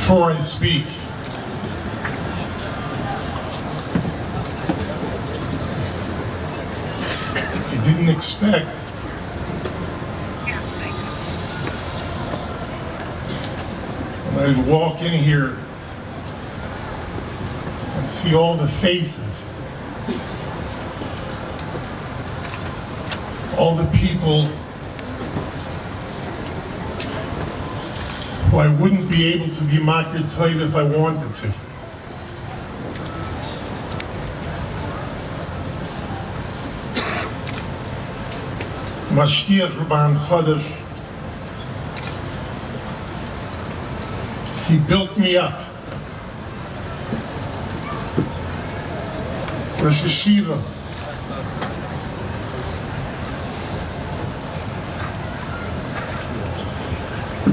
Before I speak, I didn't expect when I'd walk in here and see all the faces, all the people who I wouldn't be able to be makir tight if I wanted to. Mashkiach Rabban Chodesh, he built me up. Rosh Yeshiva,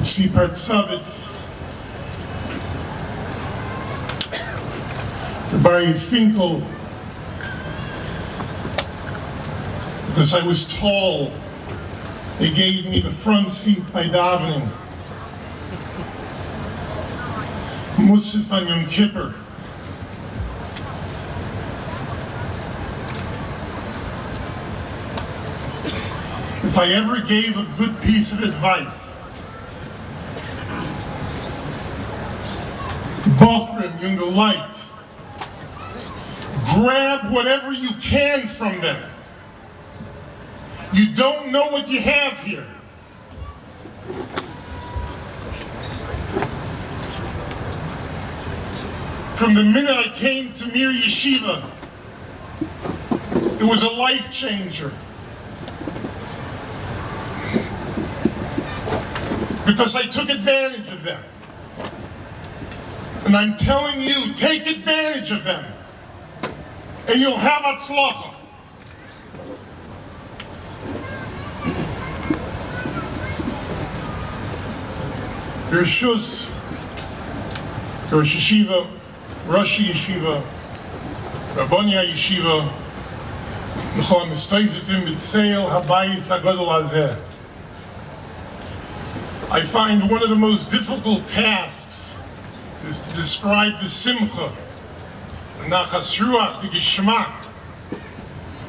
Tzvi Partzavitz, Barry Finkel, because I was tall, they gave me the front seat by davening. Musaf on Yom Kippur. If I ever gave a good piece of advice, Bochrim, Young Light, grab whatever you can from them. You don't know what you have here. From the minute I came to Mir Yeshiva, it was a life changer. Because I took advantage of them. And I'm telling you, take advantage of them. And you'll have atzlacha. Rishus, Rosh Yeshiva, Rosh Yeshiva, Rabbonia Yeshiva, L'chol Mistoifetim B'Tzeil Habayis HaGadol Hazeh. I find one of the most difficult tasks is to describe the simcha, the nachas ruach, the geschmack,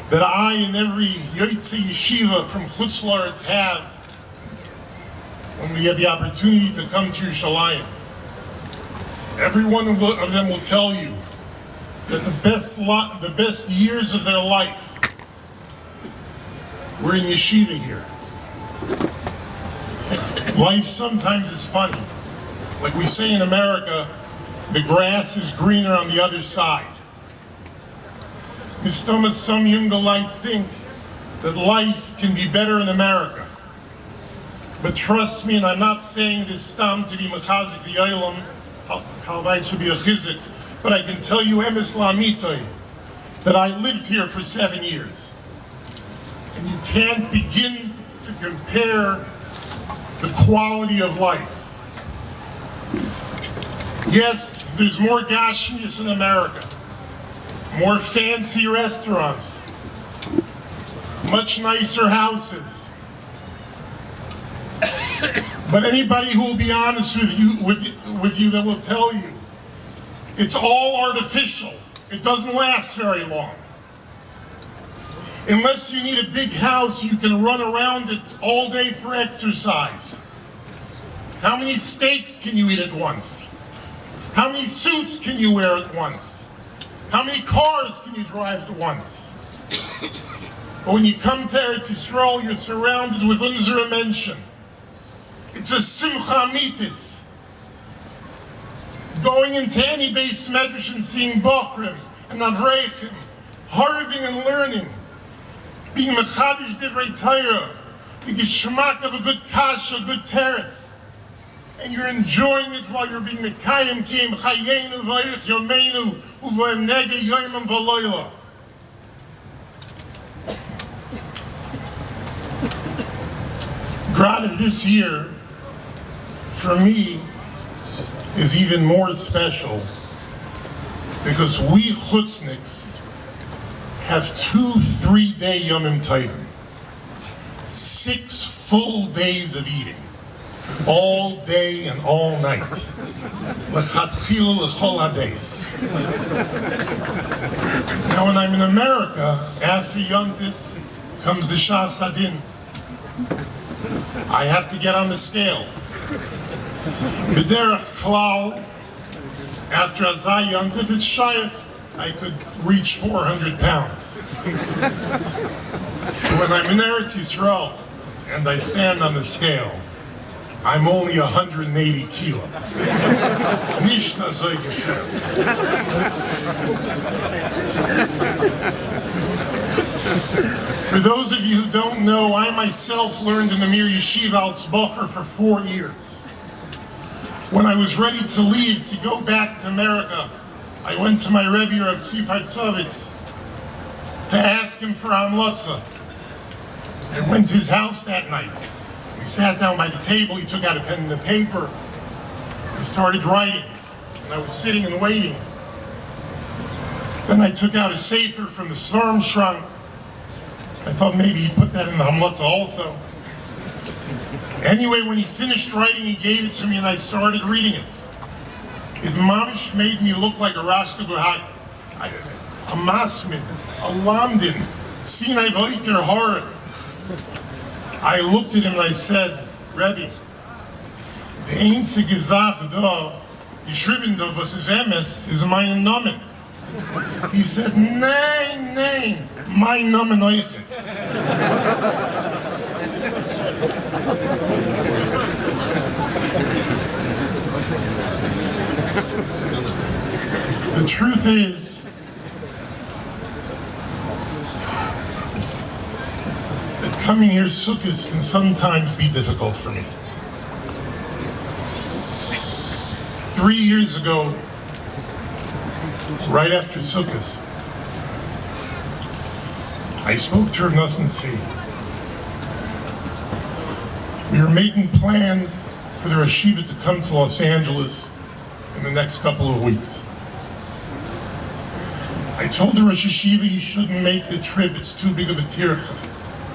that I and every Yotze Yeshiva from Chutz La'aretz have when we have the opportunity to come to Yerushalayim. Every one of them will tell you that the best years of their life were in Yeshiva here. Life sometimes is funny. Like we say in America, the grass is greener on the other side. Mistoma, some Yungalite think that life can be better in America. But trust me, and I'm not saying this stam to be mechazik the olam, halvai should be a chizik, but I can tell you emes la'amitoi, that I lived here for 7 years. And you can't begin to compare the quality of life. Yes, there's more gashmius in America, more fancy restaurants, much nicer houses. But anybody who will be honest with you that will tell you, it's all artificial. It doesn't last very long. Unless you need a big house, you can run around it all day for exercise. How many steaks can you eat at once? How many suits can you wear at once? How many cars can you drive at once? But when you come to Eretz Yisrael, you're surrounded with unzera mention. It's a simcha amitis. Going into any base medrash and seeing bochrim and avreichim, harving and learning, being mechadish divrei Torah, the geschmack of a good kasha, a good teretz, and you're enjoying it while you're being mekayim kiyem chayenu v'ayich yomeinu u'v'nege yoimim v'loyla. Grad this year, for me, is even more special because we chutzniks have 2 3-day Yomim Tovim, 6 full days of eating. all day and all night. L'chatchila l'chol hadays. Now when I'm in America, after Yontif comes the Shas Hadin. I have to get on the scale. B'derech klal, after Azai Yontif, it's Shayach. I could reach 400 pounds. When I'm in Eretz Yisrael and I stand on the scale, I'm only 180 kilo. Nicht so gefährlich. For those of you who don't know, I myself learned in the Mir Yeshiva Altzbacher for 4 years. When I was ready to leave to go back to America, I went to my Rebbe, Reb Tzvi Partzovitz, to ask him for Hamlotza. I went to his house that night. We sat down by the table, he took out a pen and a paper, he started writing, and I was sitting and waiting. Then I took out a sefer from the storm shrunk. I thought maybe he'd put that in the Hamlotza also. Anyway, when he finished writing, he gave it to me and I started reading it. It mamish made me look like a Rashka Buhak, a Masmid, a Lamdin, Sinai V'Iker Horror. I looked at him and I said, Rebbe, the einzige Sache da, geschrieben da, was ist Emes, ist mein Name. He said, nein, nein, mein Name neuchet. The truth is that coming here Sukkos can sometimes be difficult for me. 3 years ago, right after Sukkos, I spoke to Rav Nosson Tzvi. We were making plans for the Yeshiva to come to Los Angeles in the next couple of weeks. I told the Rosh Yeshiva he shouldn't make the trip, it's too big of a tircha.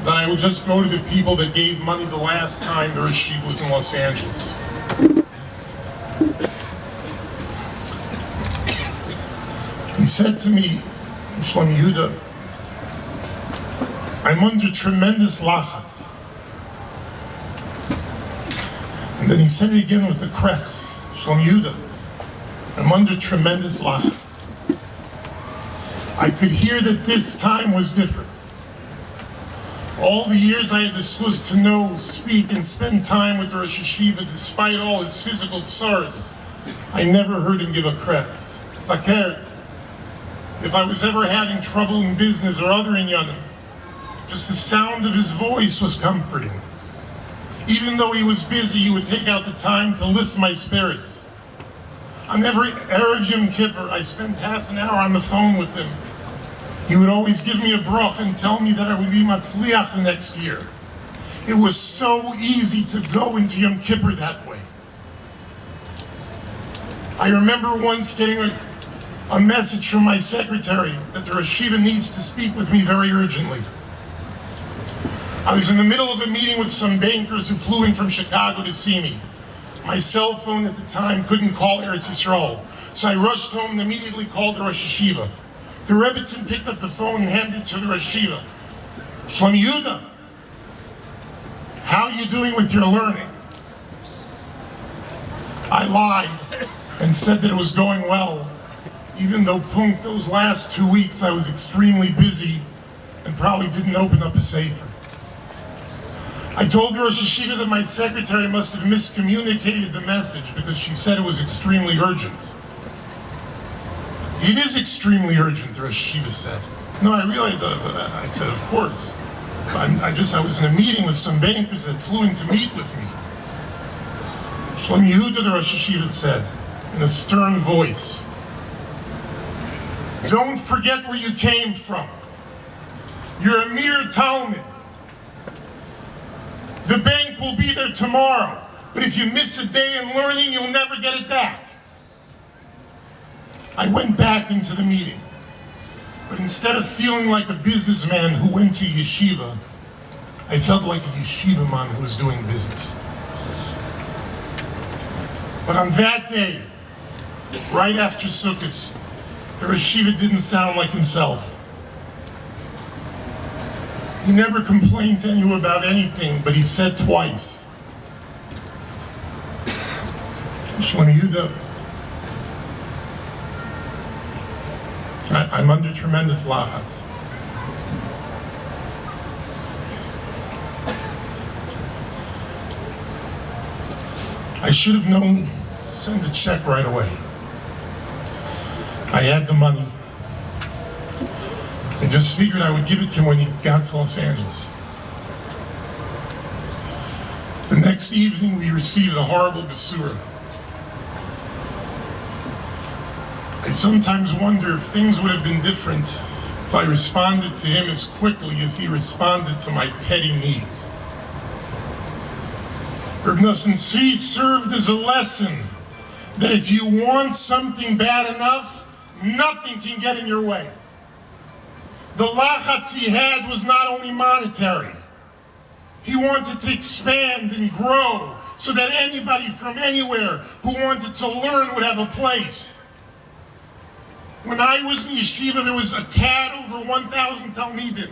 That I would just go to the people that gave money the last time the Rosh Yeshiva was in Los Angeles. He said to me, Shlomo Yehuda, I'm under tremendous lachatz. And then he said it again with the krechs, Shlomo Yehuda, I'm under tremendous lachatz. I could hear that this time was different. All the years I had discussed to know, speak, and spend time with the Rosh Yeshiva, despite all his physical tsaras, I never heard him give a krech. Takert. If I was ever having trouble in business or other inyanim, just the sound of his voice was comforting. Even though he was busy, he would take out the time to lift my spirits. On every Erev Yom Kippur, I spent half an hour on the phone with him. He would always give me a brach and tell me that I would be matzliach the next year. It was so easy to go into Yom Kippur that way. I remember once getting a message from my secretary that the Yeshiva needs to speak with me very urgently. I was in the middle of a meeting with some bankers who flew in from Chicago to see me. My cell phone at the time couldn't call Eretz Yisrael, so I rushed home and immediately called the Rosh Yeshiva. The Rebbitzin picked up the phone and handed it to the Rosh Yeshiva. Shlomo Yehuda, how are you doing with your learning? I lied and said that it was going well, even though those last 2 weeks I was extremely busy and probably didn't open up a sefer. I told the Rosh Yeshiva that my secretary must have miscommunicated the message because she said it was extremely urgent. It is extremely urgent, the Rosh Yeshiva said. No, I realized, I said, of course. I was in a meeting with some bankers that flew in to meet with me. Shlomo Yehuda, the Rosh Yeshiva said, in a stern voice, don't forget where you came from. You're a mere Talmud. The bank will be there tomorrow, but if you miss a day in learning, you'll never get it back. I went back into the meeting, but instead of feeling like a businessman who went to yeshiva, I felt like a yeshiva man who was doing business. But on that day, right after Sukkos, the Yeshiva didn't sound like himself. He never complained to anyone about anything, but he said twice, Shlomo Yehuda, I'm under tremendous lachatz. I should have known to send a check right away. I had the money. I just figured I would give it to him when he got to Los Angeles. The next evening, we received a horrible basura. I sometimes wonder if things would have been different if I responded to him as quickly as he responded to my petty needs. Reb Nosson Tzvi served as a lesson that if you want something bad enough, nothing can get in your way. The lachatz he had was not only monetary. He wanted to expand and grow so that anybody from anywhere who wanted to learn would have a place. When I was in Yeshiva, there was a tad over 1,000 Talmidim.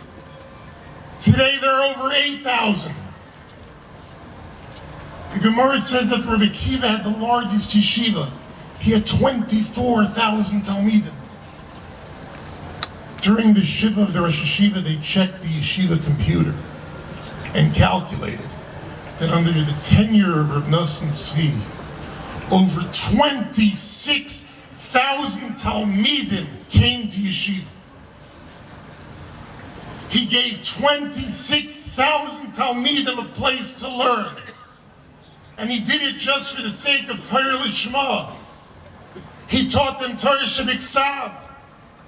Today, there are over 8,000. The Gemara says that Rabbi Akiva had the largest yeshiva. He had 24,000 Talmidim. During the shiva of the Rosh Yeshiva, they checked the yeshiva computer and calculated that under the tenure of Reb Nosson Tzvi, over 26,000 Talmidim came to yeshiva. He gave 26,000 Talmidim a place to learn. And he did it just for the sake of Torah Lishma. He taught them Torah Shebiksav,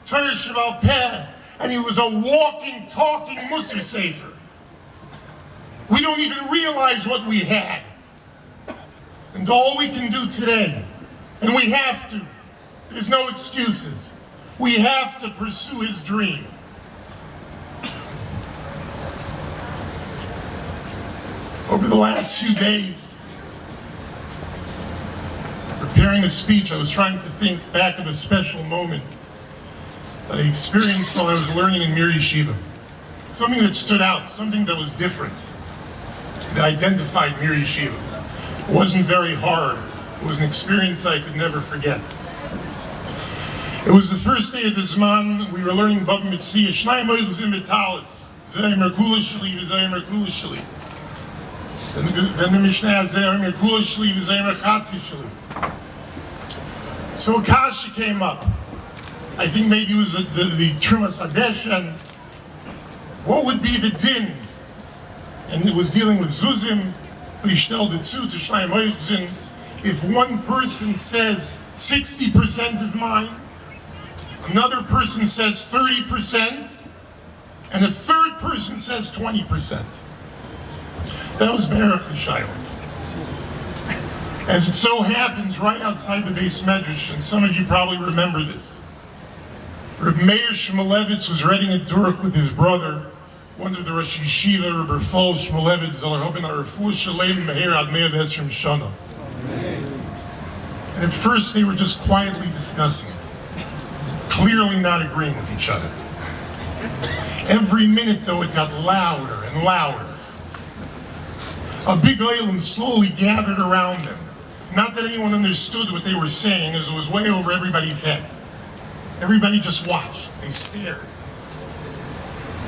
Torah Shebal Peh, and he was a walking, talking Musar Sefer. We don't even realize what we had. And all we can do today, and we have to, there's no excuses, we have to pursue his dream. Over the last few days, preparing a speech, I was trying to think back of a special moment that I experienced while I was learning in Mir Yeshiva. Something that stood out, something that was different, that identified Mir Yeshiva. It wasn't very hard. It was an experience I could never forget. It was the first day of the Zman. We were learning Bava Metzia, Shnai Moichzim Vitalis, Zeh Merkula Shali, Zeh Merkula Shali. Then the Mishnah has Zeh Merkula Shali, Zeh Merchatzi Shali. So Kasha came up. I think maybe it was the Trumas Hadesh, and what would be the din? And it was dealing with Zuzim, but he stelled it too to Shnai Moichzim. If one person says 60% is mine, another person says 30%, and a third person says 20%. That was Baruch Shayla. As it so happens, right outside the Beis Medrash, and some of you probably remember this, Reb Meir Shmulevitz was reading a Durach with his brother, one of the Rosh Yeshiva, Reb Rafal Shmulevitz, Zolar Hoben Arafu Shalem Meir Ad Meir Vesrim Shana. And at first they were just quietly discussing it, clearly not agreeing with each other. Every minute, though, it got louder and louder. A big oilam slowly gathered around them. Not that anyone understood what they were saying, as it was way over everybody's head. Everybody just watched. They stared.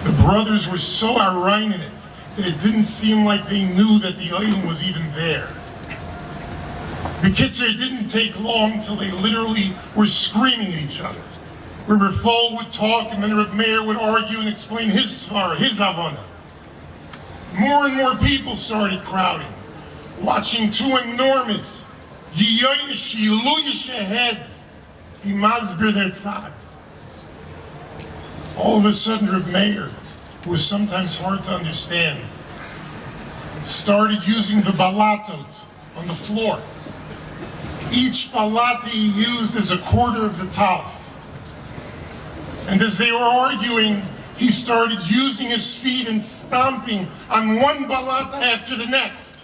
The brothers were so arayin in it that it didn't seem like they knew that the oilam was even there. The Kitzer, it didn't take long till they literally were screaming at each other. Reb Rafal would talk, and then Reb Meir would argue and explain his svara, his havana. More and more people started crowding, watching two enormous Yiyoyish heads be masber their tzad. All of a sudden, Reb Meir, who was sometimes hard to understand, started using the balatot on the floor. Each balata he used is a quarter of the talis. And as they were arguing, he started using his feet and stomping on one balata after the next.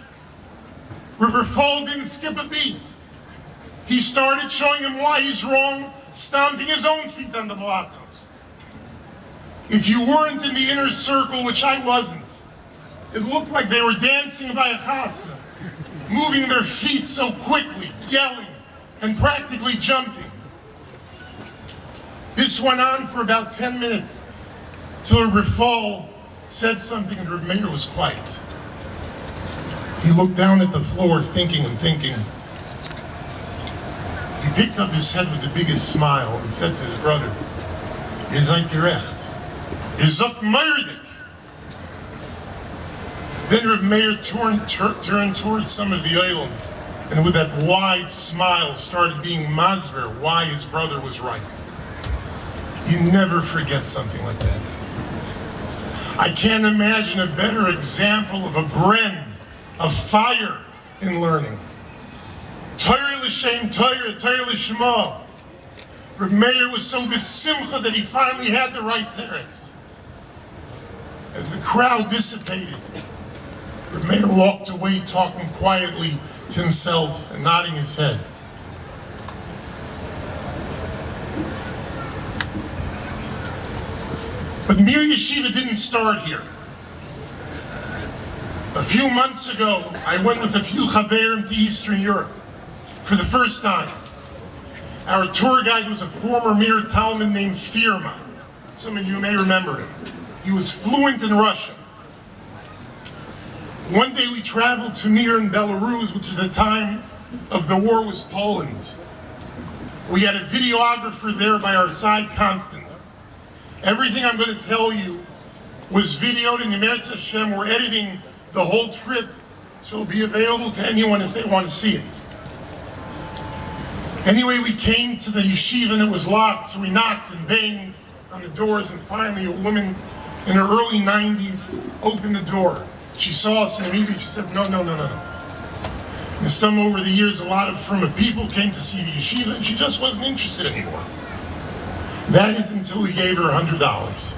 Reb Rafal didn't skip a beat. He started showing him why he's wrong, stomping his own feet on the blottos. If you weren't in the inner circle, which I wasn't, it looked like they were dancing by a chasna, moving their feet so quickly, yelling, and practically jumping. This went on for about 10 minutes, till Rafal said something and Reb Meir was quiet. He looked down at the floor, thinking and thinking. He picked up his head with the biggest smile and said to his brother, "Ihr seid gerecht. Ihr seid mördig." Then Reb Meir turned towards some of the Olam, and with that wide smile started being masber why his brother was right. You never forget something like that. I can't imagine a better example of a bren, of fire in learning. Torah l'shem Torah, Torah l'shma. Reb Meir was so besimcha that he finally had the right teretz. As the crowd dissipated, Reb Meir walked away talking quietly to himself and nodding his head. But Mir Yeshiva didn't start here. A few months ago, I went with a few chaverim to Eastern Europe for the first time. Our tour guide was a former Mir Talmud named Firma. Some of you may remember him. He was fluent in Russian. One day we traveled to Mir in Belarus, which at the time of the war was Poland. We had a videographer there by our side constantly. Everything I'm going to tell you was videoed, and Eretz Hashem, we're editing the whole trip, so it'll be available to anyone if they want to see it. Anyway, we came to the yeshiva and it was locked, so we knocked and banged on the doors, and finally a woman in her early 90s opened the door. She saw us and immediately she said, no. And some over the years, a lot of from people came to see the yeshiva, and she just wasn't interested anymore. That is until we gave her $100.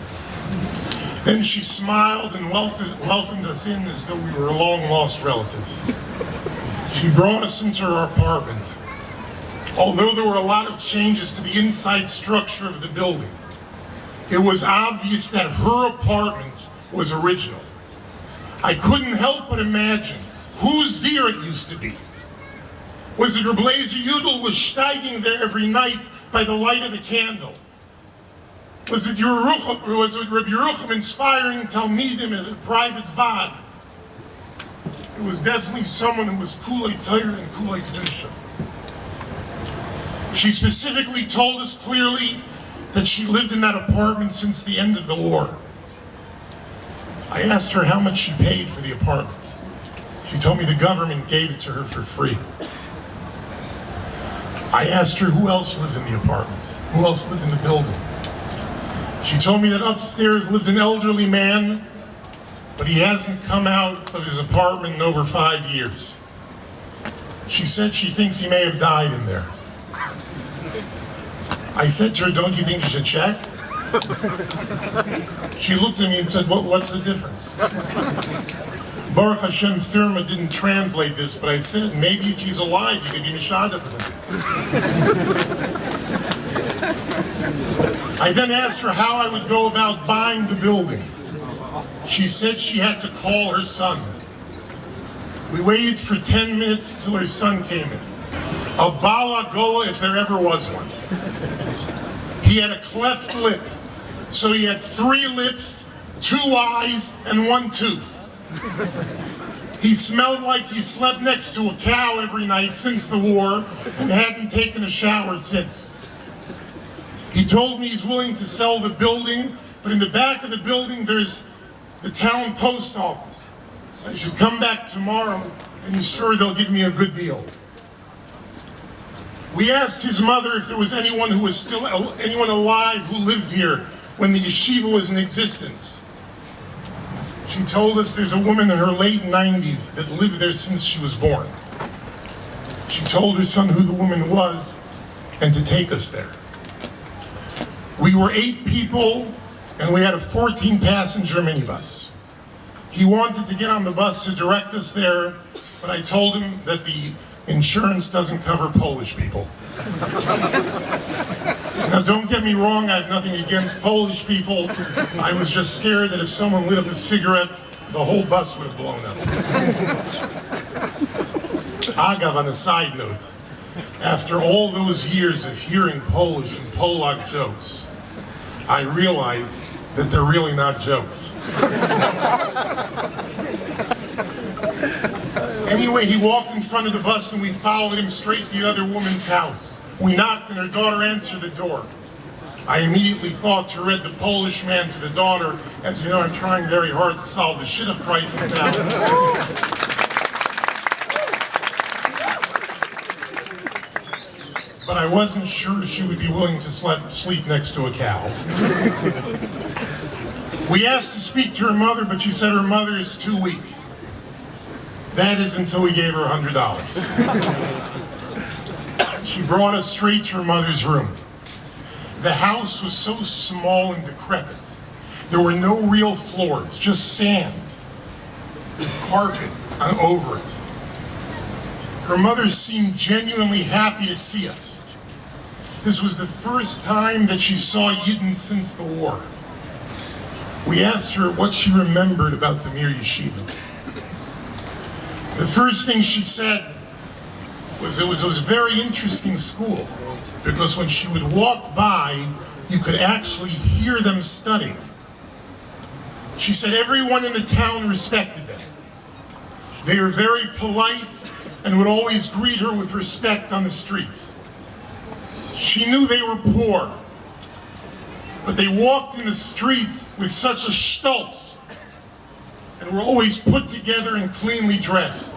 Then she smiled and welcomed us in as though we were long-lost relatives. She brought us into her apartment. Although there were a lot of changes to the inside structure of the building, it was obvious that her apartment was original. I couldn't help but imagine whose deer it used to be. Was it Reb Eliezer Yudel was steiging there every night by the light of the candle? Was it Reb Yerucham inspiring Talmidim as a private vod? It was definitely someone who was Kulei Torah and Kulei Kedusha. She specifically told us clearly that she lived in that apartment since the end of the war. I asked her how much she paid for the apartment. She told me the government gave it to her for free. I asked her who else lived in the apartment, who else lived in the building. She told me that upstairs lived an elderly man, but he hasn't come out of his apartment in over 5 years. She said she thinks he may have died in there. I said to her, don't you think you should check? She looked at me and said, what's the difference? Baruch Hashem Firma didn't translate this, but I said, maybe if he's alive, you could be mishada for him. I then asked her how I would go about buying the building. She said she had to call her son. We waited for 10 minutes till her son came in. A Bala Gola, if there ever was one. He had a cleft lip, so he had 3 lips, 2 eyes, and 1 tooth. He smelled like he slept next to a cow every night since the war and hadn't taken a shower since. He told me he's willing to sell the building, but in the back of the building there's the town post office. So I should come back tomorrow and he's sure they'll give me a good deal. We asked his mother if there was anyone alive who lived here when the yeshiva was in existence. She told us there's a woman in her late 90s that lived there since she was born. She told her son who the woman was and to take us there. We were 8 people and we had a 14-passenger minibus. He wanted to get on the bus to direct us there, but I told him that the insurance doesn't cover Polish people. Now, don't get me wrong, I have nothing against Polish people. I was just scared that if someone lit up a cigarette, the whole bus would have blown up. Agav, on a side note, after all those years of hearing Polish and Polak jokes, I realized that they're really not jokes. Anyway, he walked in front of the bus and we followed him straight to the other woman's house. We knocked and her daughter answered the door. I immediately thought to read the Polish man to the daughter, as you know, I'm trying very hard to solve the shidduch crisis now. But I wasn't sure she would be willing to sleep next to a cow. We asked to speak to her mother, but she said her mother is too weak. That is until we gave her $100. She brought us straight to her mother's room. The house was so small and decrepit. There were no real floors, just sand with carpet over it. Her mother seemed genuinely happy to see us. This was the first time that she saw Yidden since the war. We asked her what she remembered about the Mir Yeshiva. The first thing she said was it was a very interesting school, because when she would walk by, you could actually hear them studying. She said everyone in the town respected them. They were very polite and would always greet her with respect on the street. She knew they were poor, but they walked in the street with such a stolz and were always put together and cleanly dressed.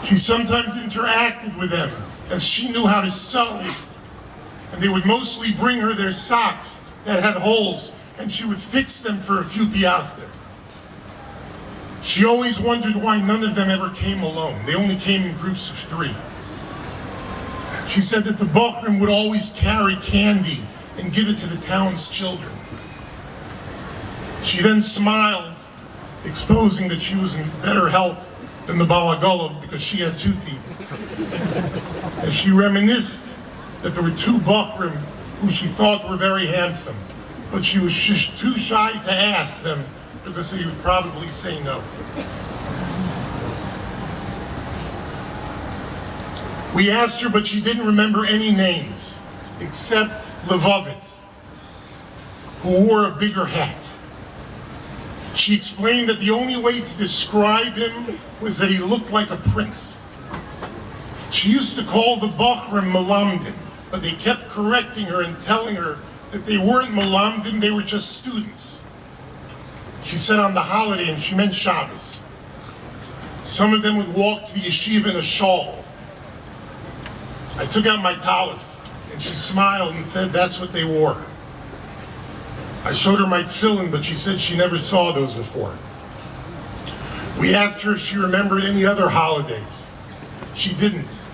She sometimes interacted with them, as she knew how to sew, and they would mostly bring her their socks that had holes, and she would fix them for a few piastres. She always wondered why none of them ever came alone. They only came in groups of 3. She said that the bochrim would always carry candy and give it to the town's children. She then smiled, exposing that she was in better health than the Balagolov because she had 2 teeth. As she reminisced that there were 2 bochrim who she thought were very handsome, but she was too shy to ask them because they would probably say no. We asked her, but she didn't remember any names, except Levovitz, who wore a bigger hat. She explained that the only way to describe him was that he looked like a prince. She used to call the bochrim Melamdim, but they kept correcting her and telling her that they weren't Melamdim, they were just students. She said on the holiday, and she meant Shabbos, some of them would walk to the yeshiva in a shawl. I took out my tallis, and she smiled and said that's what they wore. I showed her my tefillin, but she said she never saw those before. We asked her if she remembered any other holidays. She didn't.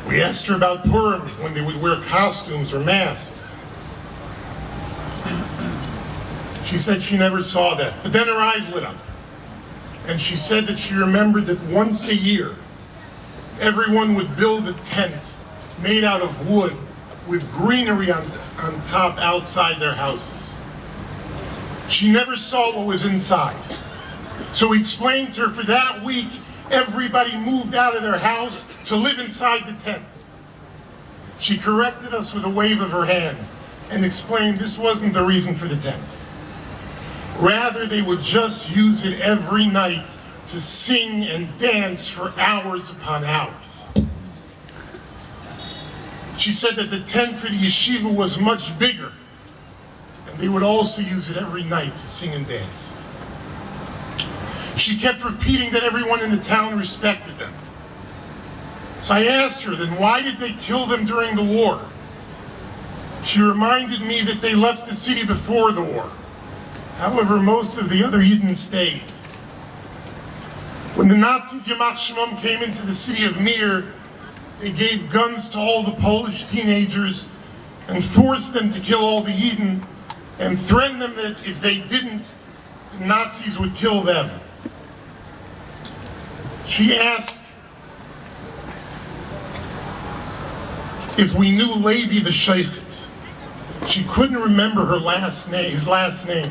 We asked her about Purim, when they would wear costumes or masks. She said she never saw that, but then her eyes lit up. And she said that she remembered that once a year, everyone would build a tent made out of wood with greenery on top outside their houses. She never saw what was inside. So we explained to her for that week, everybody moved out of their house to live inside the tent. She corrected us with a wave of her hand and explained this wasn't the reason for the tents. Rather, they would just use it every night to sing and dance for hours upon hours. She said that the tent for the yeshiva was much bigger, and they would also use it every night to sing and dance. She kept repeating that everyone in the town respected them. So I asked her, then why did they kill them during the war? She reminded me that they left the city before the war. However, most of the other Yidden stayed. When the Nazis, Yamach Shemam, came into the city of Mir, they gave guns to all the Polish teenagers and forced them to kill all the Yidden and threatened them that if they didn't, the Nazis would kill them. She asked if we knew Levi the Sheichet. She couldn't remember his last name,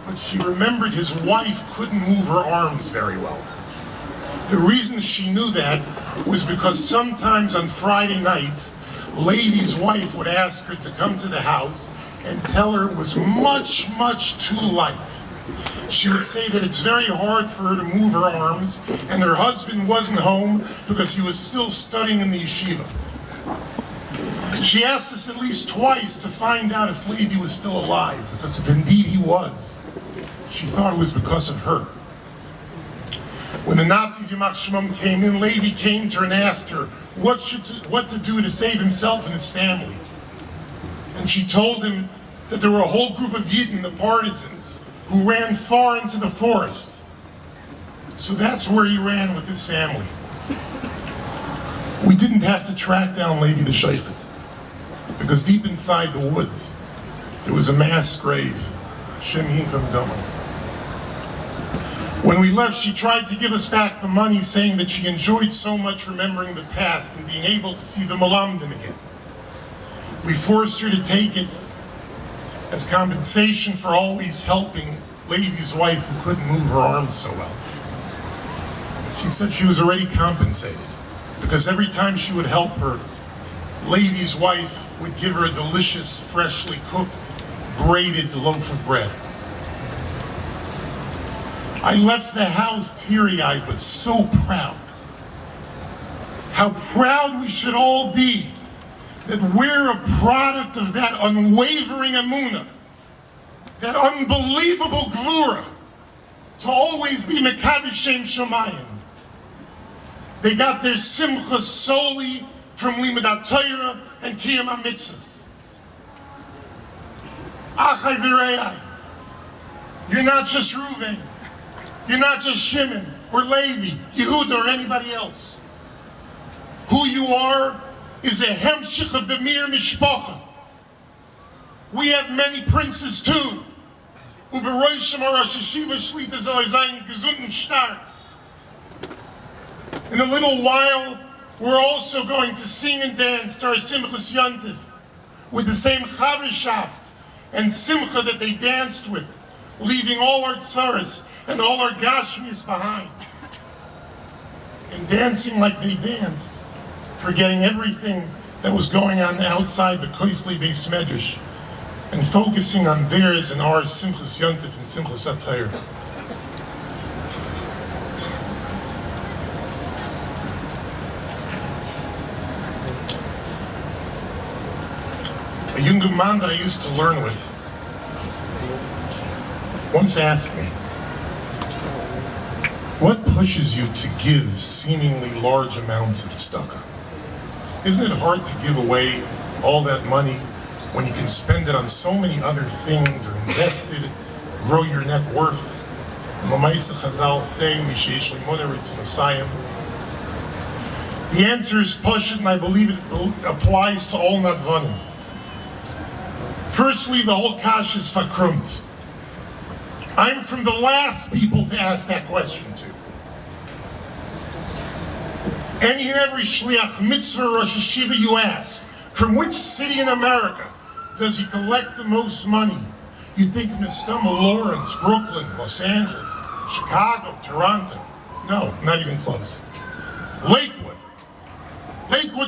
but she remembered his wife couldn't move her arms very well. The reason she knew that was because sometimes on Friday night, Levi's wife would ask her to come to the house and tell her it was much, much too light. She would say that it's very hard for her to move her arms, and her husband wasn't home because he was still studying in the Yeshiva. She asked us at least twice to find out if Levi was still alive, because if indeed he was, she thought it was because of her. When the Nazis Yimach Shemam came in, Levi came to her and asked her what to do to save himself and his family. And she told him that there were a whole group of Yidden, the partisans, who ran far into the forest. So that's where he ran with his family. We didn't have to track down Levi the Sheichet, because deep inside the woods, there was a mass grave, Shem Yinkum Dama. When we left, she tried to give us back the money, saying that she enjoyed so much remembering the past and being able to see the Malamdim again. We forced her to take it as compensation for always helping Levi's wife who couldn't move her arms so well. She said she was already compensated, because every time she would help her, Levi's wife would give her a delicious, freshly cooked, braided loaf of bread. I left the house teary-eyed, but so proud. How proud we should all be that we're a product of that unwavering emunah, that unbelievable gvura, to always be mekadosh shem shamayim. They got their simcha solely from limud Torah and kiyam mitzvahs. Achai v'rei, you're not just Reuven, you're not just Shimon or Levi, Yehuda or anybody else. Who you are is a hemshich of the Mir Mishpacha. We have many princes too. Uberoishim Rosh Yeshiva Shlita soll sein gesund und stark. In a little while, we're also going to sing and dance to our Simchas Yontif with the same Chavershaft and Simcha that they danced with, leaving all our tzaras and all our gashmis behind. And dancing like they danced, forgetting everything that was going on outside the Koisli Beis Medrash, and focusing on theirs and our Simchas Yontif and Simchas Atayr. A young man that I used to learn with once asked me, what pushes you to give seemingly large amounts of tzedakah? Isn't it hard to give away all that money when you can spend it on so many other things, or invest it, grow your net worth? And L'maisa Chazal say, Misheyesh Limona Ritz Messiah. The answer is pashut, and I believe it applies to all Nadvanim. Firstly, the whole kash is fakrumt. I'm from the last people to ask that question to. Any and every shliach mitzvah Rosh Yeshiva you ask, from which city in America does he collect the most money? You'd think Mr. Lawrence, Brooklyn, Los Angeles, Chicago, Toronto. No, not even close. Lakewood,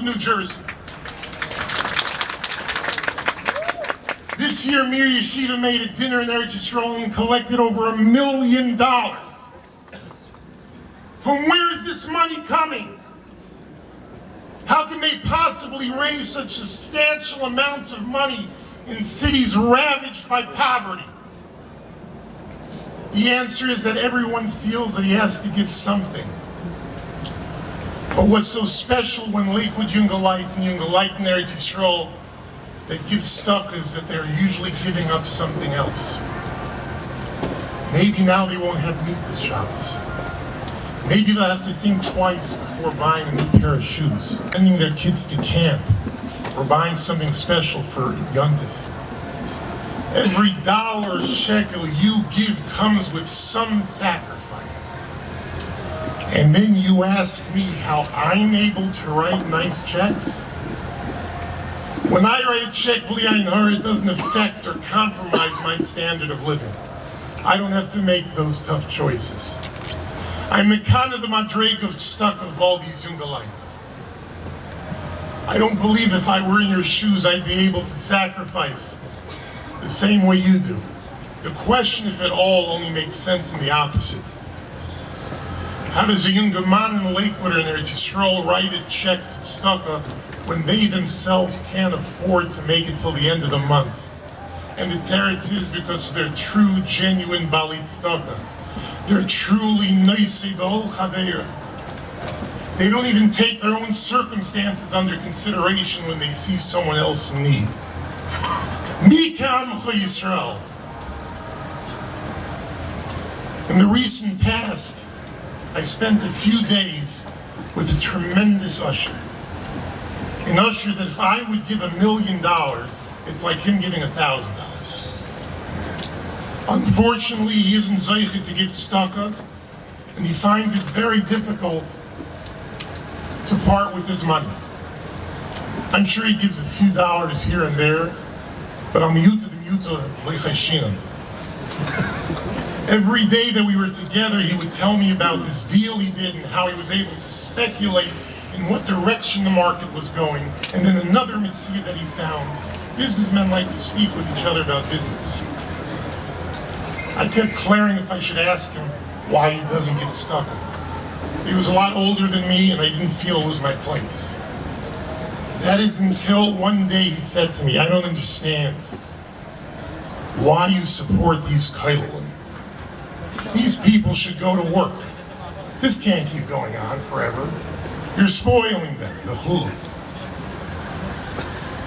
New Jersey. This year, Mir Yeshiva made a dinner in Eretz Yisrael and collected over $1 million. From where is this money coming? How can they possibly raise such substantial amounts of money in cities ravaged by poverty? The answer is that everyone feels that he has to give something. But what's so special when Lakewood Yungalite and Yungalite in Eretz Yisrael that give stuck is that they're usually giving up something else. Maybe now they won't have meat this Shabbos. Maybe they'll have to think twice before buying a new pair of shoes, sending their kids to camp, or buying something special for Yontif. Every dollar or shekel you give comes with some sacrifice. And then you ask me how I'm able to write nice checks? When I write a check, b'li ayin hara, it doesn't affect or compromise my standard of living. I don't have to make those tough choices. I'm mekana the madreg of stuck of all these Jungalayim. I don't believe if I were in your shoes, I'd be able to sacrifice the same way you do. The question, if at all, only makes sense in the opposite. How does a younger man in Lakewood or in Eretz Yisrael write a check to tzedakah when they themselves can't afford to make it till the end of the month? And the teretz is because they're true, genuine bali tzedakah. They're truly noisei b'ol chaveira. They don't even take their own circumstances under consideration when they see someone else in need. Mi ka'amcha Yisrael. In the recent past, I spent a few days with a tremendous usher. An usher that if I would give $1 million, it's like him giving $1,000. Unfortunately, he isn't zeicha to give tzedakah, and he finds it very difficult to part with his money. I'm sure he gives a few dollars here and there, but I'm yuta the yuta leichashinam. Every day that we were together, he would tell me about this deal he did and how he was able to speculate in what direction the market was going, and then another mitzvah that he found. Businessmen like to speak with each other about business. I kept clearing if I should ask him why he doesn't get stuck. He was a lot older than me, and I didn't feel it was my place. That is until one day he said to me, I don't understand why you support these kailim. These people should go to work. This can't keep going on forever. You're spoiling them, the chuluk.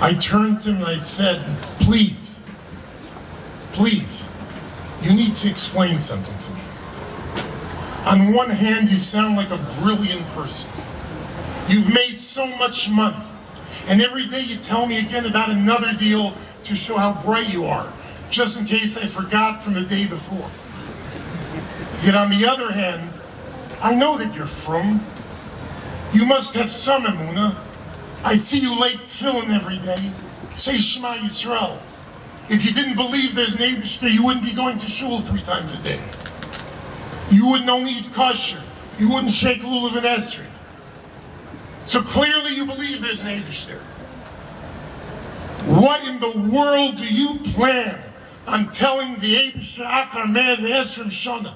I turned to him and I said, please, you need to explain something to me. On one hand, you sound like a brilliant person. You've made so much money. And every day you tell me again about another deal to show how bright you are, just in case I forgot from the day before. Yet on the other hand, I know that you're frum. You must have some emunah. I see you lay tefillin every day. Say Shema Yisrael. If you didn't believe there's an Eibishter, you wouldn't be going to shul 3 times a day. You wouldn't only eat kosher. You wouldn't shake lulav and esrei. So clearly you believe there's an Eibishter. What in the world do you plan on telling the Eibishter Akar Meh Esrim Shana?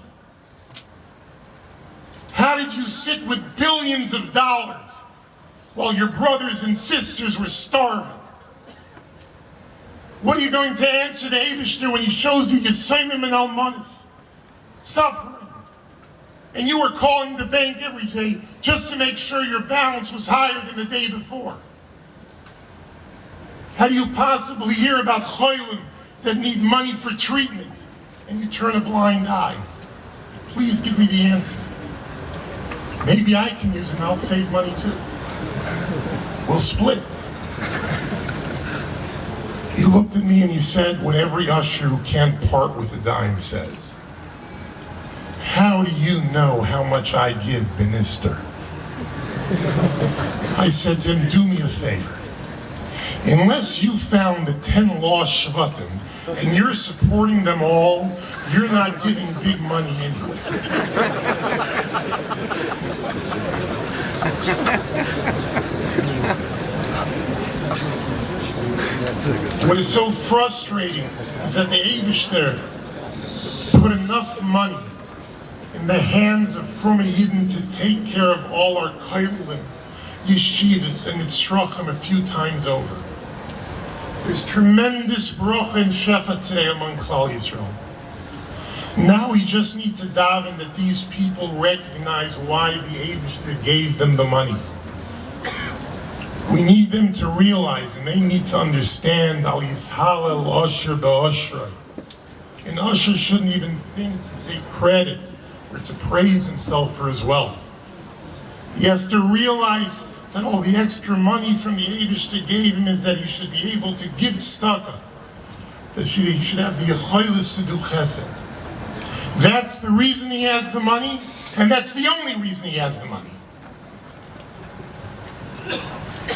How did you sit with billions of dollars while your brothers and sisters were starving? What are you going to answer the Eibishter when he shows you Yisayimim and Almanis? Suffering. And you were calling the bank every day just to make sure your balance was higher than the day before. How do you possibly hear about cholim that need money for treatment and you turn a blind eye? Please give me the answer. Maybe I can use it and I'll save money too. We'll split. He looked at me and he said what every usher who can't part with a dime says. How do you know how much I give, minister? I said to him, do me a favor. Unless you found the 10 lost shvatim and you're supporting them all, you're not giving big money anyway. What is so frustrating is that the Eibishter put enough money in the hands of Frum Yidden to take care of all our kailim, yeshivas, and itzrachim a few times over. There's tremendous bracha and shefa today among Klal Yisrael. Now we just need to daven that these people recognize why the Eibishter gave them the money. We need them to realize, and they need to understand, Al Yishalel Usher Ba'Ushrei. An usher shouldn't even think to take credit or to praise himself for his wealth. He has to realize that all the extra money from the Eibishter gave him is that he should be able to give tzedakah, that he should have the yechilas to do chesed. That's the reason he has the money, and that's the only reason he has the money.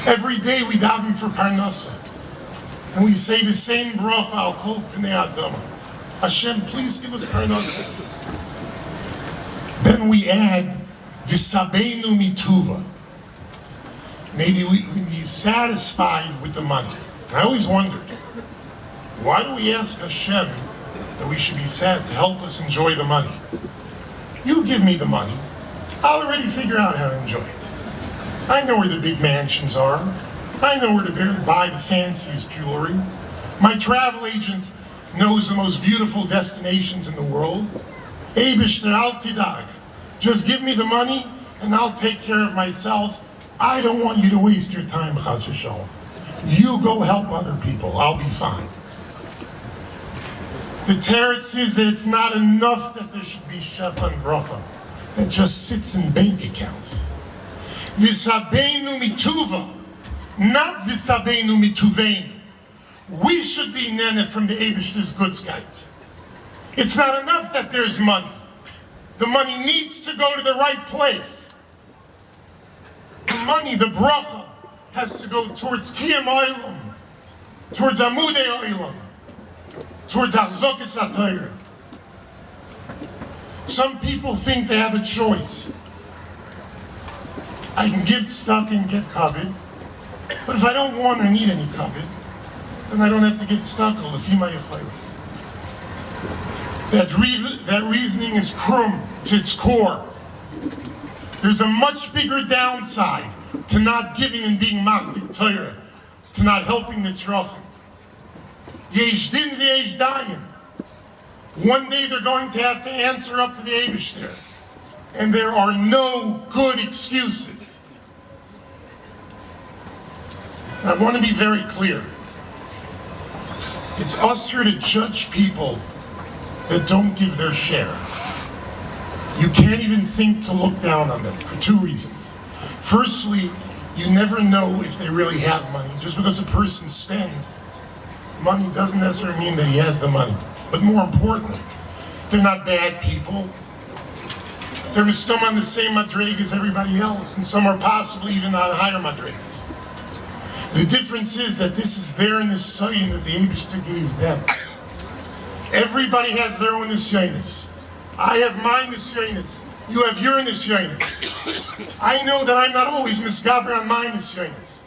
Every day we daven for parnasa. And we say the same bracha al kol pnei adam. Hashem, please give us parnasa. Then we add v'sabeinu mituva. Maybe we can be satisfied with the money. I always wondered, why do we ask Hashem that we should be sad to help us enjoy the money? You give me the money, I'll already figure out how to enjoy it. I know where the big mansions are. I know where to buy the fanciest jewelry. My travel agent knows the most beautiful destinations in the world. Eibishter al tidag. Just give me the money and I'll take care of myself. I don't want you to waste your time, Chas v'shalom. You go help other people. I'll be fine. The Torah says that it's not enough that there should be shefa and bracha that just sits in bank accounts. V'sabeinu mituva, not v'sabeinu mituveinu. We should be nene from the Eibishter's Gutzkeit. It's not enough that there's money. The money needs to go to the right place. The money, the bracha, has to go towards Kiyam Olam, towards Amudei Olam, towards Achzokes HaTorah. Some people think they have a choice. I can give tzedakah and get covered, but if I don't want or need any covered, then I don't have to give tzedakah, lefi my yachayos. That reasoning is krum to its core. There's a much bigger downside to not giving and being machzik Torah, to not helping the tzrachim. Yesh din v'yesh dayim. One day they're going to have to answer up to the Eibishter, and there are no good excuses. I want to be very clear. It's usher to judge people that don't give their share. You can't even think to look down on them for two reasons. Firstly, you never know if they really have money. Just because a person spends money doesn't necessarily mean that he has the money. But more importantly, they're not bad people. They're still on the same madreg as everybody else, and some are possibly even on higher madregas. The difference is that this is their nisayon that the Eibishter gave them. Everybody has their own nisyonis. I have my nisyonis. You have your nisyonis. I know that I'm not always misgaber on my nisyonis.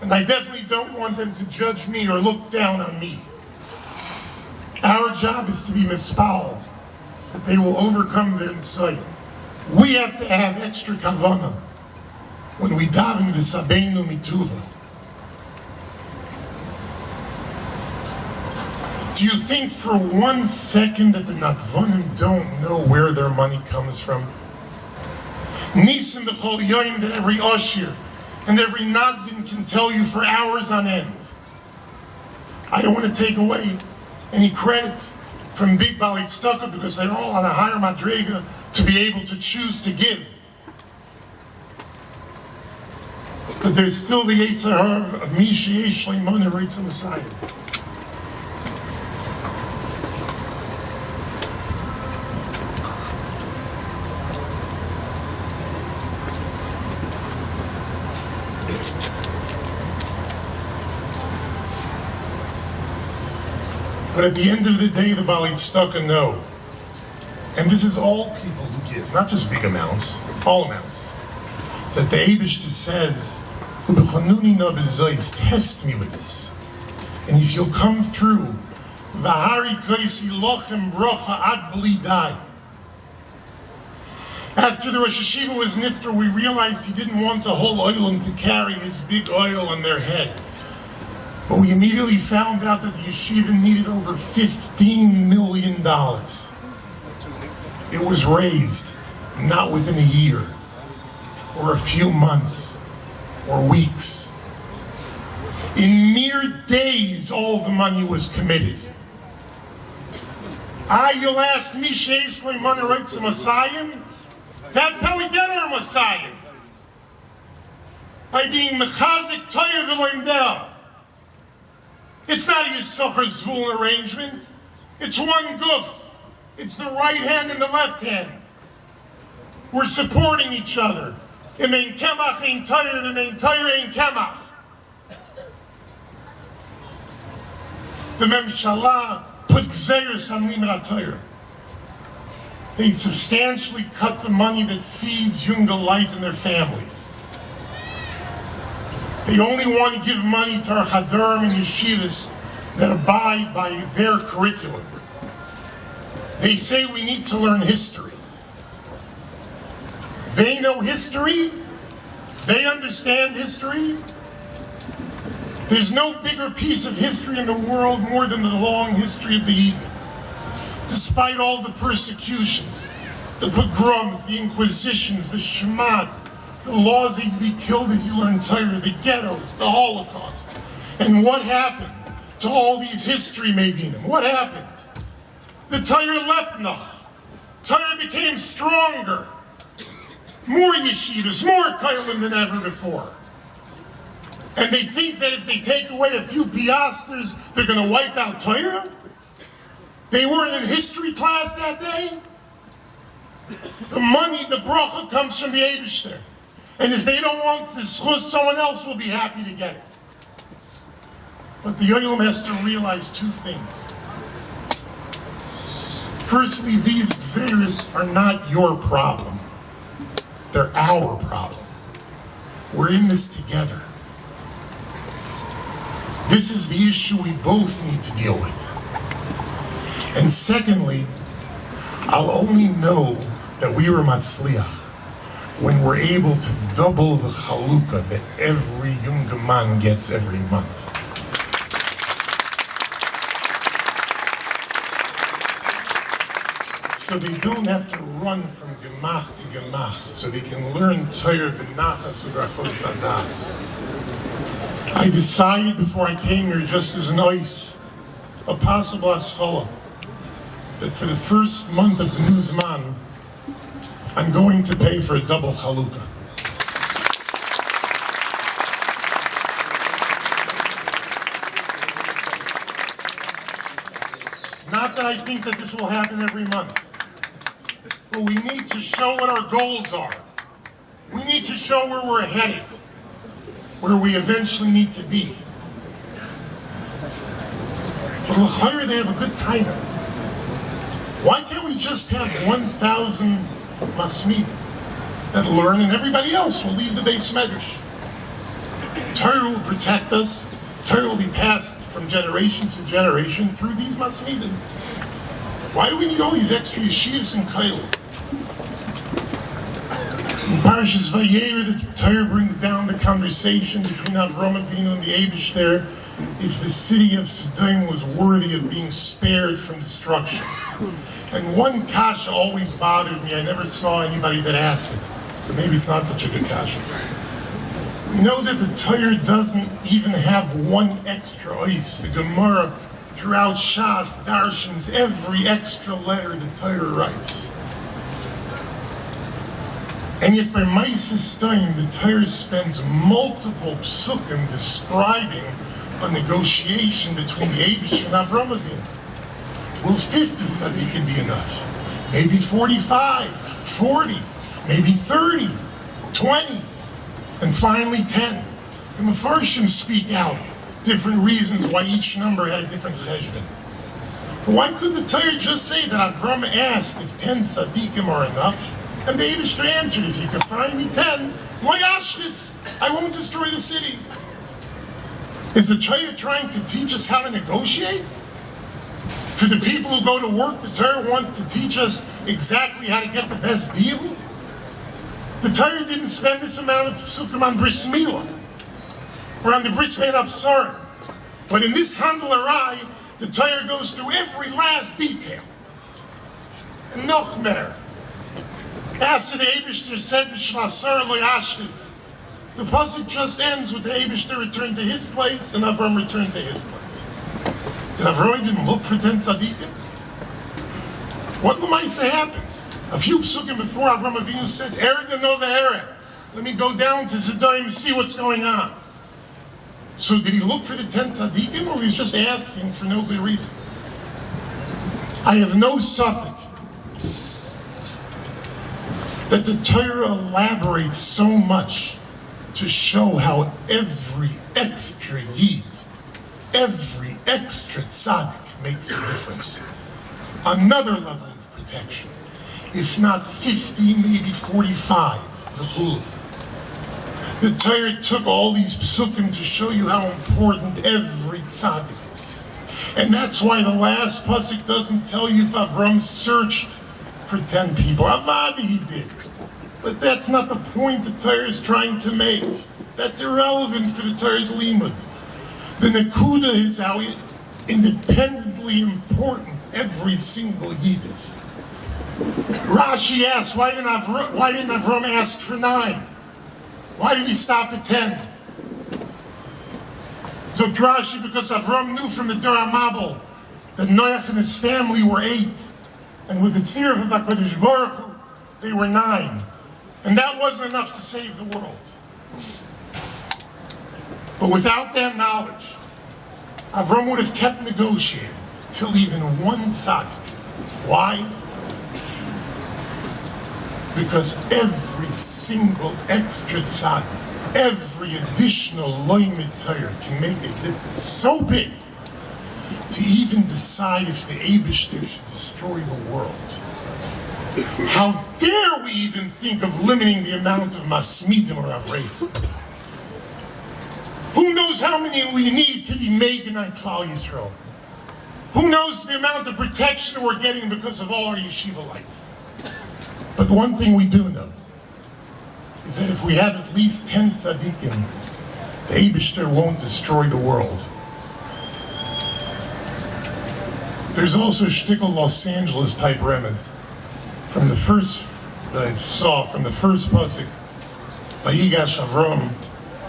And I definitely don't want them to judge me or look down on me. Our job is to be mispal, that they will overcome their nisayon. We have to have extra kavanah when we daven v'sabeinu mituva. Do you think for 1 second that the Nakvonim don't know where their money comes from? Nisim b'chol yoyim, that every Oshir and every Nadvin can tell you for hours on end. I don't want to take away any credit from Big Bali Tzedakah because they're all on a higher madrega to be able to choose to give. But there's still the Yitzhar of Misha Shleimon writes on the side. But at the end of the day, the Bali Tzedakah know, and this is all people who give, not just big amounts, all amounts, that the Eibishter says, test me with this. And if you'll come through, after the Rosh Yeshiva was nifter, we realized he didn't want the whole oilam to carry his big oil on their head. But we immediately found out that the Yeshiva needed over $15 million. It was raised not within a year, or a few months, or weeks. In mere days, all the money was committed. You'll ask me, Sheish Leimana writes a Messiah? That's how we get our Messiah. By being mechazik Torah v'loimdeh. It's not a Yisachar Zvul arrangement. It's one guf. It's the right hand and the left hand. We're supporting each other. Imein kemach ein Torah, imein Torah ein kemach. the Memshalah put gzeiros on limud Torah. They substantially cut the money that feeds young light and their families. They only want to give money to our chadurim and yeshivas that abide by their curriculum. They say we need to learn history. They know history. They understand history. There's no bigger piece of history in the world more than the long history of the Eden. Despite all the persecutions, the pogroms, the inquisitions, the shmad, the laws that you'd be killed if you learned Torah, the ghettos, the Holocaust. And what happened to all these history mevinim? What happened? The Torah lepnach. Torah became stronger. More yeshivas, more koilim than ever before. And they think that if they take away a few piasters, they're going to wipe out Torah? They weren't in history class that day? The money, the bracha comes from the Eibishter. And if they don't want the schus, someone else will be happy to get it. But the Yolim has to realize two things. Firstly, these gzeiros are not your problem. They're our problem. We're in this together. This is the issue we both need to deal with. And secondly, I'll only know that we were matzliach when we're able to double the chalukah that every younger man gets every month. So they don't have to run from gemach to gemach, so they can learn Torah b'nachas u'brachos hadas. I decided before I came here, just as an ice, a possible aschola, that for the first month of the new Zman, I'm going to pay for a double chalukah. Not that I think that this will happen every month, but we need to show what our goals are. We need to show where we're headed, where we eventually need to be. But l'chayr, they have a good time. Why can't we just have 1,000 masmidim that learn and everybody else will leave the Beis Medrash? Torah will protect us. Torah will be passed from generation to generation through these masmidim. Why do we need all these extra yeshivas and koilim? In Parashas Vayera, the Torah brings down the conversation between Avraham Avinu and the Eibishter if the city of Sodom was worthy of being spared from destruction. And one kasha always bothered me. I never saw anybody that asked it. So maybe it's not such a good kasha. We know that the Torah doesn't even have one extra ois. The Gemara throughout Shas darshans every extra letter the Torah writes. And yet by Maises time, the Torah spends multiple psukim describing a negotiation between the Eibush and Avraham Avinu. Will 50 tzaddikim be enough? Maybe 45, 40, maybe 30, 20, and finally 10. The Mefarshim speak out different reasons why each number had a different cheshbon. But why couldn't the Torah just say that Avraham asked if 10 tzaddikim are enough? And the Eibishter answered, if you can find me 10, why ashtis? I won't destroy the city. Is the Torah trying to teach us how to negotiate? For the people who go to work, the Torah wants to teach us exactly how to get the best deal? The Torah didn't spend this amount of psukim on Bris Milah, or on the Bris Bein Absarim. But in this Handel Arai, the Torah goes through every last detail. And Nochmer, after the Eibishter said, B'shvasar lo yashtis, the pasuk just ends with the Eibishter returned to his place and Avram returned to his place. Did Avram didn't look for 10 tzaddikim? What l'maisa happened? A few psukim before Avram Avinu said, Ered Nova Ered. Let me go down to Sodom and see what's going on. So did he look for the 10 tzaddikim, or he's just asking for no good reason? I have no suffix that the Torah elaborates so much to show how every extra yid every extra tzaddik makes a difference. Another level of protection. If not 50, maybe 45. The Torah took all these psukim to show you how important every tzaddik is. And that's why the last pasuk doesn't tell you if Avram searched for 10 people. Avad he did. But that's not the point the Torah is trying to make. That's irrelevant for the Torah's limud. The Nakuda is how independently important every single yid is. Rashi asks, why didn't Avram ask for 9? Why did he stop at 10? So Rashi, because Avram knew from the Dor HaMabul that Noach and his family were 8, and with the tziruf of HaKadosh Baruch Hu, they were 9. And that wasn't enough to save the world. But without that knowledge, Avram would have kept negotiating till even one tzaddik. Why? Because every single extra tzaddik, every additional loimed Torah can make a difference so big to even decide if the Eibishter should destroy the world. How dare we even think of limiting the amount of masmidim or avreichim? Who knows how many we need to be making on Klal Yisrael? Who knows the amount of protection we're getting because of all our yeshiva lights? But one thing we do know is that if we have at least 10 tzaddikim, the Eibishter won't destroy the world. There's also shtickle Los Angeles type remez. From the first, that I saw, from the first pasuk, Vayigash Avram,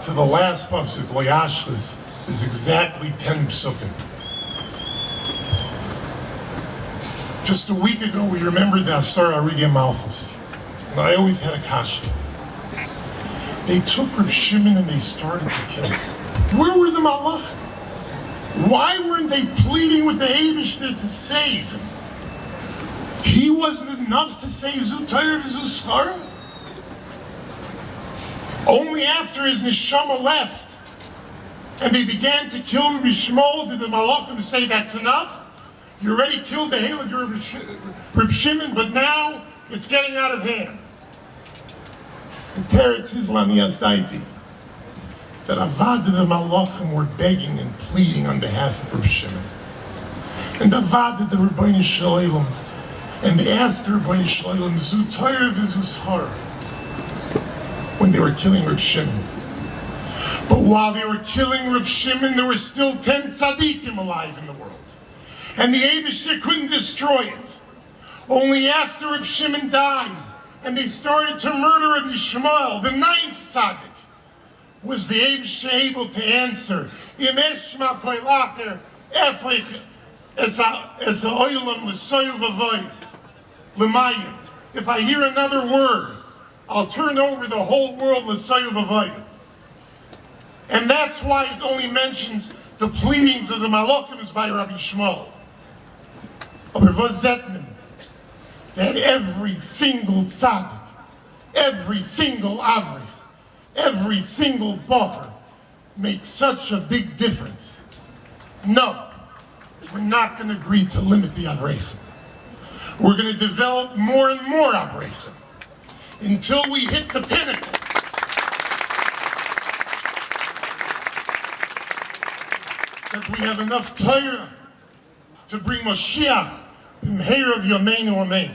to the last pasuk, Vayashlis, is exactly 10 psukim. Just a week ago, we remembered the Asar Arigya Malchus. And I always had a kasha. They took Reb Shimon and they started to kill him. Where were the malachim? Why weren't they pleading with the Eibishter to save him? He wasn't enough to say Zu Torah v'Zu Sfarim? Only after his neshama left and they began to kill Rabbi Shmuel did the malachim say that's enough? You already killed the Halig Reb Shimon, but now it's getting out of hand. The Teretz Islami Yazdaiti, that Avad the Malachim were begging and pleading on behalf of Reb Shimon. And Avad the Rebbeinu Shalom, and they asked the Rebbeinu Shalom, Zu Torah v'Zu Schar, when they were killing Reb Shimon. But while they were killing Reb Shimon, there were still 10 tzaddikim alive in the world. And the Eibishter couldn't destroy it. Only after Reb Shimon died, and they started to murder Rabbi Shmuel, the 9th tzaddik, was the Eibishter able to answer, if I hear another word, I'll turn over the whole world l'soyu v'avoyu. And that's why it only mentions the pleadings of the malachim is by Rabbi Shmuel. That every single tzaddik, every single avrich, every single buffer makes such a big difference. No, we're not going to agree to limit the avrechim. We're going to develop more and more avrechim until we hit the pinnacle. That we have enough Torah to bring Mashiach in Meir of Yameinu Amen.